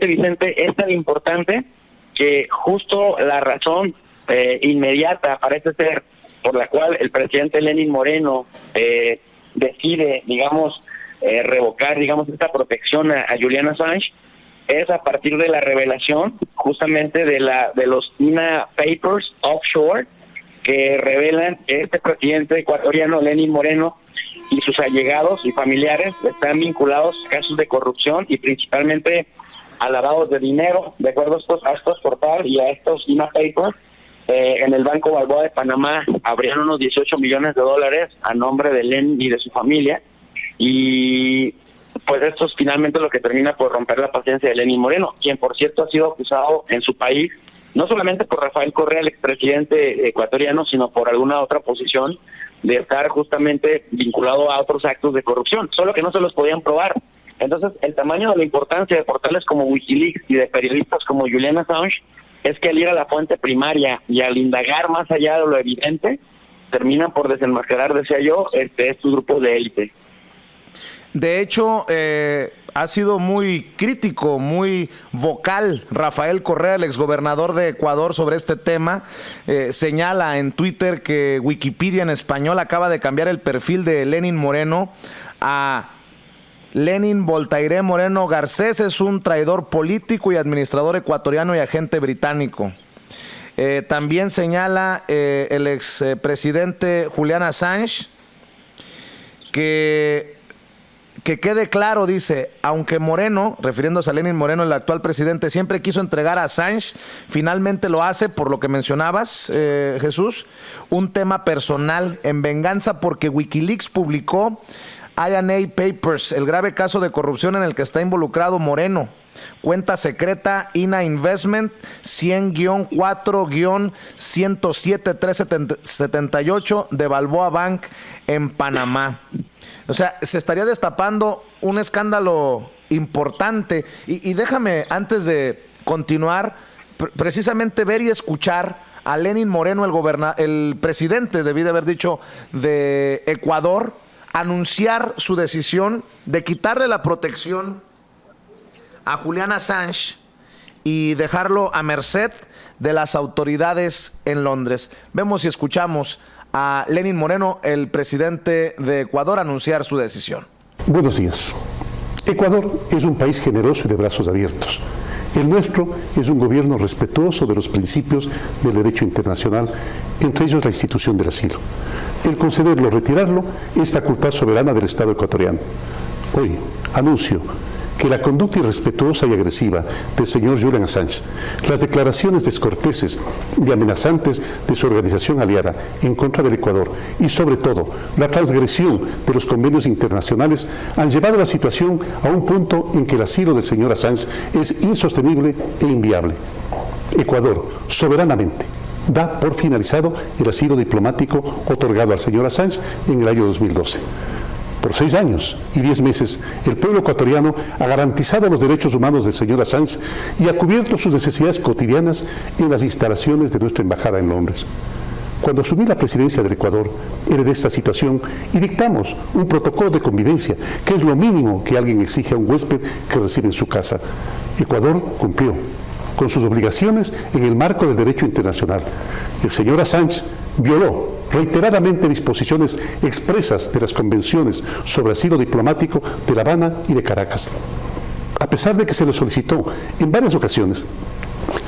precisamente, Vicente, es tan importante que justo la razón inmediata parece ser por la cual el presidente Lenín Moreno decide, digamos, revocar, digamos, esta protección a Julian Assange, es a partir de la revelación justamente de los INA Papers Offshore, que revelan que este presidente ecuatoriano, Lenín Moreno, y sus allegados y familiares están vinculados a casos de corrupción y principalmente a lavados de dinero, de acuerdo a estos portales y a estos INA Papers. En el Banco Balboa de Panamá habrían unos 18 millones de dólares a nombre de Lenín y de su familia, y pues esto es finalmente lo que termina por romper la paciencia de Lenín Moreno, quien por cierto ha sido acusado en su país, no solamente por Rafael Correa, el expresidente ecuatoriano, sino por alguna otra posición, de estar justamente vinculado a otros actos de corrupción, solo que no se los podían probar. Entonces, el tamaño de la importancia de portales como Wikileaks y de periodistas como Julian Assange es que al ir a la fuente primaria y al indagar más allá de lo evidente, terminan por desenmascarar, decía yo, estos grupos de élite. De hecho, ha sido muy crítico, muy vocal Rafael Correa, el exgobernador de Ecuador, sobre este tema. Señala en Twitter que Wikipedia en español acaba de cambiar el perfil de Lenín Moreno a Lenín Voltaire Moreno Garcés, es un traidor político y administrador ecuatoriano y agente británico. También señala el expresidente Julian Assange que quede claro, dice, aunque Moreno, refiriéndose a Lenín Moreno, el actual presidente, siempre quiso entregar a Assange, finalmente lo hace, por lo que mencionabas, Jesús, un tema personal, en venganza porque Wikileaks publicó INA Papers, el grave caso de corrupción en el que está involucrado Moreno. Cuenta secreta INA Investment 100-4-107-378 de Balboa Bank en Panamá. O sea, se estaría destapando un escándalo importante. Y déjame, antes de continuar, precisamente ver y escuchar a Lenín Moreno, el presidente, debí de haber dicho, de Ecuador, anunciar su decisión de quitarle la protección a Julian Assange y dejarlo a merced de las autoridades en Londres. Vemos y escuchamos a Lenín Moreno, el presidente de Ecuador, anunciar su decisión. Buenos días. Ecuador es un país generoso y de brazos abiertos. El nuestro es un gobierno respetuoso de los principios del derecho internacional, entre ellos la institución del asilo. El concederlo o retirarlo es facultad soberana del Estado ecuatoriano. Hoy anuncio que la conducta irrespetuosa y agresiva del señor Julian Assange, las declaraciones descorteses y amenazantes de su organización aliada en contra del Ecuador y sobre todo la transgresión de los convenios internacionales han llevado la situación a un punto en que el asilo del señor Assange es insostenible e inviable. Ecuador, soberanamente, da por finalizado el asilo diplomático otorgado al señor Assange en el año 2012. Por 6 años y 10 meses, el pueblo ecuatoriano ha garantizado los derechos humanos del señor Assange y ha cubierto sus necesidades cotidianas en las instalaciones de nuestra embajada en Londres. Cuando asumí la presidencia del Ecuador, heredé esta situación y dictamos un protocolo de convivencia, que es lo mínimo que alguien exige a un huésped que recibe en su casa. Ecuador cumplió con sus obligaciones en el marco del derecho internacional. El señor Assange violó reiteradamente disposiciones expresas de las convenciones sobre asilo diplomático de La Habana y de Caracas. A pesar de que se le solicitó en varias ocasiones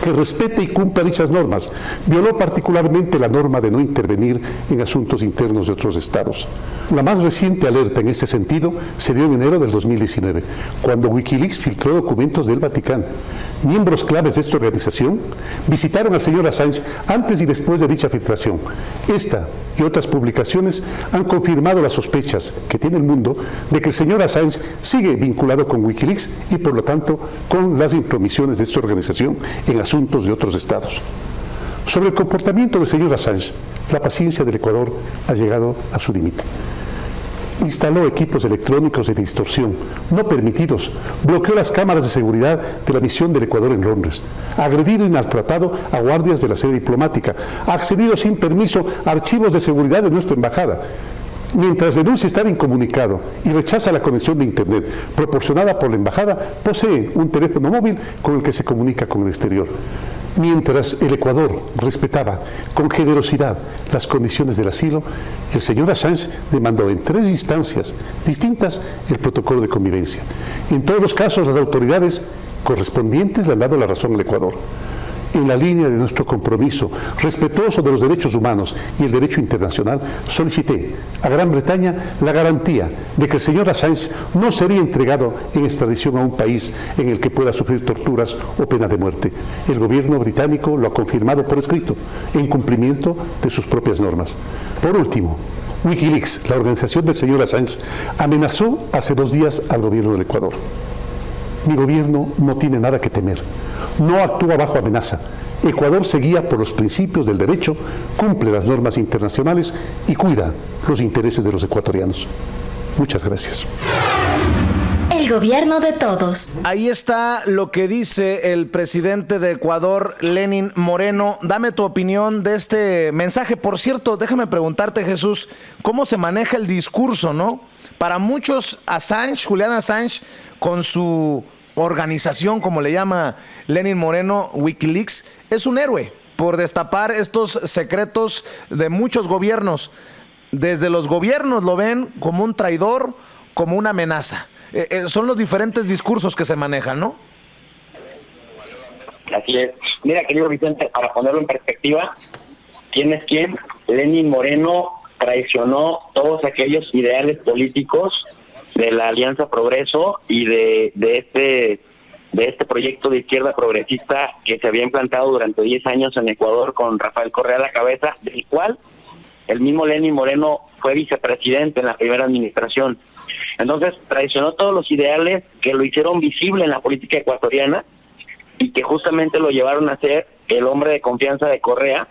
que respete y cumpla dichas normas, violó particularmente la norma de no intervenir en asuntos internos de otros estados. La más reciente alerta en este sentido se dio en enero del 2019, cuando Wikileaks filtró documentos del Vaticano. Miembros claves de esta organización visitaron al señor Assange antes y después de dicha filtración. Esta y otras publicaciones han confirmado las sospechas que tiene el mundo de que el señor Assange sigue vinculado con Wikileaks y por lo tanto con las intromisiones de esta organización en asuntos de otros estados. Sobre el comportamiento del señor Assange, la paciencia del Ecuador ha llegado a su límite. Instaló equipos electrónicos de distorsión no permitidos, bloqueó las cámaras de seguridad de la misión del Ecuador en Londres, ha agredido y maltratado a guardias de la sede diplomática, ha accedido sin permiso a archivos de seguridad de nuestra embajada. Mientras denuncia estar incomunicado y rechaza la conexión de Internet proporcionada por la embajada, posee un teléfono móvil con el que se comunica con el exterior. Mientras el Ecuador respetaba con generosidad las condiciones del asilo, el señor Assange demandó en 3 instancias distintas el protocolo de convivencia. En todos los casos, las autoridades correspondientes le han dado la razón al Ecuador. En la línea de nuestro compromiso respetuoso de los derechos humanos y el derecho internacional, solicité a Gran Bretaña la garantía de que el señor Assange no sería entregado en extradición a un país en el que pueda sufrir torturas o pena de muerte. El gobierno británico lo ha confirmado por escrito, en cumplimiento de sus propias normas. Por último, Wikileaks, la organización del señor Assange, amenazó hace 2 días al gobierno del Ecuador. Mi gobierno no tiene nada que temer, no actúa bajo amenaza. Ecuador se guía por los principios del derecho, cumple las normas internacionales y cuida los intereses de los ecuatorianos. Muchas gracias. El gobierno de todos. Ahí está lo que dice el presidente de Ecuador, Lenín Moreno. Dame tu opinión de este mensaje. Por cierto, déjame preguntarte, Jesús, ¿cómo se maneja el discurso, no? Para muchos, Assange, Julian Assange, con su organización, como le llama Lenín Moreno, Wikileaks, es un héroe por destapar estos secretos de muchos gobiernos. Desde los gobiernos lo ven como un traidor, como una amenaza. Son los diferentes discursos que se manejan, ¿no? Así es. Mira, querido Vicente, para ponerlo en perspectiva, ¿quién es quién? Lenín Moreno traicionó todos aquellos ideales políticos de la Alianza Progreso y de este proyecto de izquierda progresista que se había implantado durante 10 años en Ecuador con Rafael Correa a la cabeza, del cual el mismo Lenín Moreno fue vicepresidente en la primera administración. Entonces traicionó todos los ideales que lo hicieron visible en la política ecuatoriana y que justamente lo llevaron a ser el hombre de confianza de Correa,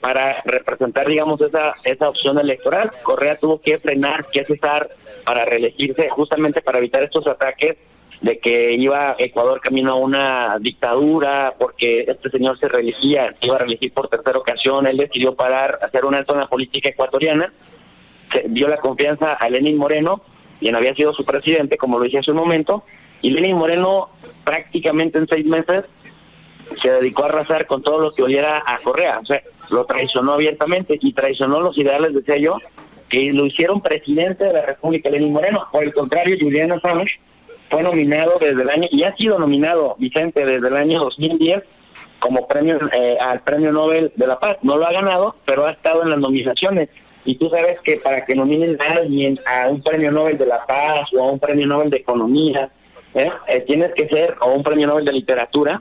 para representar, digamos, esa opción electoral. Correa tuvo que frenar, que cesar para reelegirse, justamente para evitar estos ataques de que iba Ecuador camino a una dictadura, porque este señor se reelegía, se iba a reelegir por 3ª ocasión. Él decidió parar, hacer una alto en la política ecuatoriana, se dio la confianza a Lenín Moreno, quien había sido su presidente, como lo dije hace un momento, y Lenín Moreno prácticamente en 6 meses se dedicó a arrasar con todo lo que oliera a Correa. O sea, lo traicionó abiertamente y traicionó los ideales, decía yo, que lo hicieron presidente de la República, Lenín Moreno. Por el contrario, Julian Assange fue nominado desde el año, y ha sido nominado, Vicente, desde el año 2010 como premio al Premio Nobel de la Paz. No lo ha ganado, pero ha estado en las nominaciones. Y tú sabes que para que nominen a alguien a un Premio Nobel de la Paz o a un Premio Nobel de Economía, tienes que ser, o un Premio Nobel de Literatura,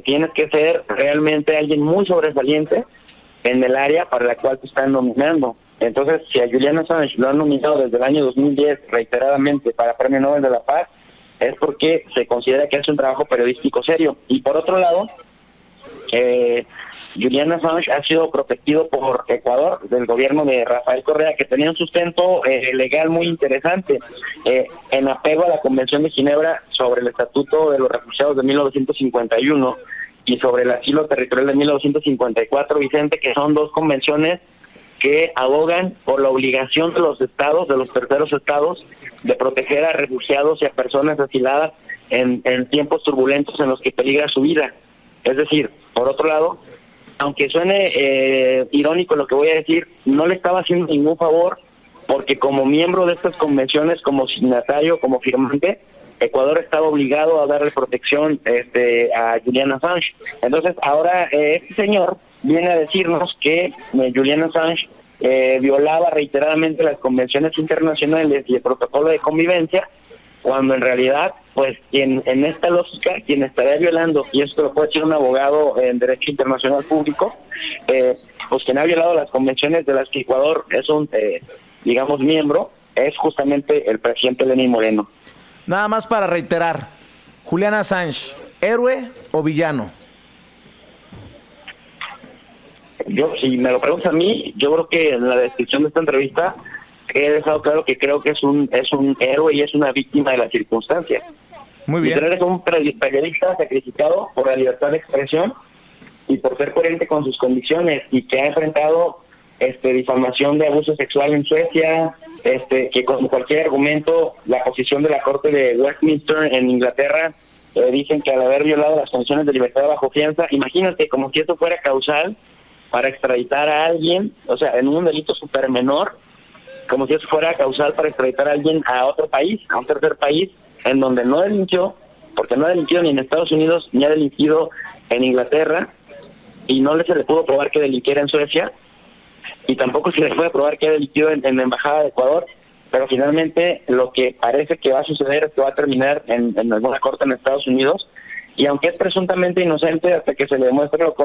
tienes que ser realmente alguien muy sobresaliente en el área para la cual te están nominando. Entonces, si a Julian Assange lo han nominado desde el año 2010 reiteradamente para Premio Nobel de la Paz, es porque se considera que hace un trabajo periodístico serio. Y por otro lado, Julian Assange ha sido protegido por Ecuador, del gobierno de Rafael Correa, que tenía un sustento legal muy interesante, en apego a la Convención de Ginebra sobre el Estatuto de los Refugiados de 1951 y sobre el asilo territorial de 1954, Vicente, que son 2 convenciones que abogan por la obligación de los estados, de los terceros estados, de proteger a refugiados y a personas asiladas en tiempos turbulentos en los que peligra su vida. Es decir, por otro lado, aunque suene irónico lo que voy a decir, no le estaba haciendo ningún favor, porque como miembro de estas convenciones, como signatario, como firmante, Ecuador estaba obligado a darle protección a Julian Assange. Entonces ahora este señor viene a decirnos que Julian Assange violaba reiteradamente las convenciones internacionales y el protocolo de convivencia, cuando en realidad, pues en esta lógica, quien estaría violando, y esto lo puede decir un abogado en Derecho Internacional Público, pues quien ha violado las convenciones de las que Ecuador es un, digamos, miembro, es justamente el presidente Lenín Moreno. Nada más para reiterar, Julian Assange, ¿héroe o villano? Yo, si me lo preguntas a mí, yo creo que en la descripción de esta entrevista he dejado claro que creo que es un héroe y es una víctima de las circunstancias. Muy bien. Es un periodista sacrificado por la libertad de expresión y por ser coherente con sus convicciones, y que ha enfrentado difamación de abuso sexual en Suecia, que con cualquier argumento la posición de la Corte de Westminster en Inglaterra dicen que al haber violado las condiciones de libertad bajo fianza, imagínate, como si esto fuera causal para extraditar a alguien, o sea, en un delito súper menor, como si eso fuera causal para extraditar a alguien a otro país, a un tercer país, en donde no delinquió, porque no ha delinquido ni en Estados Unidos, ni ha delinquido en Inglaterra, y no se le pudo probar que delinquiera en Suecia, y tampoco se le puede probar que ha delinquido en la Embajada de Ecuador, pero finalmente lo que parece que va a suceder es que va a terminar en alguna corte en Estados Unidos, y aunque es presuntamente inocente hasta que se le demuestre lo contrario,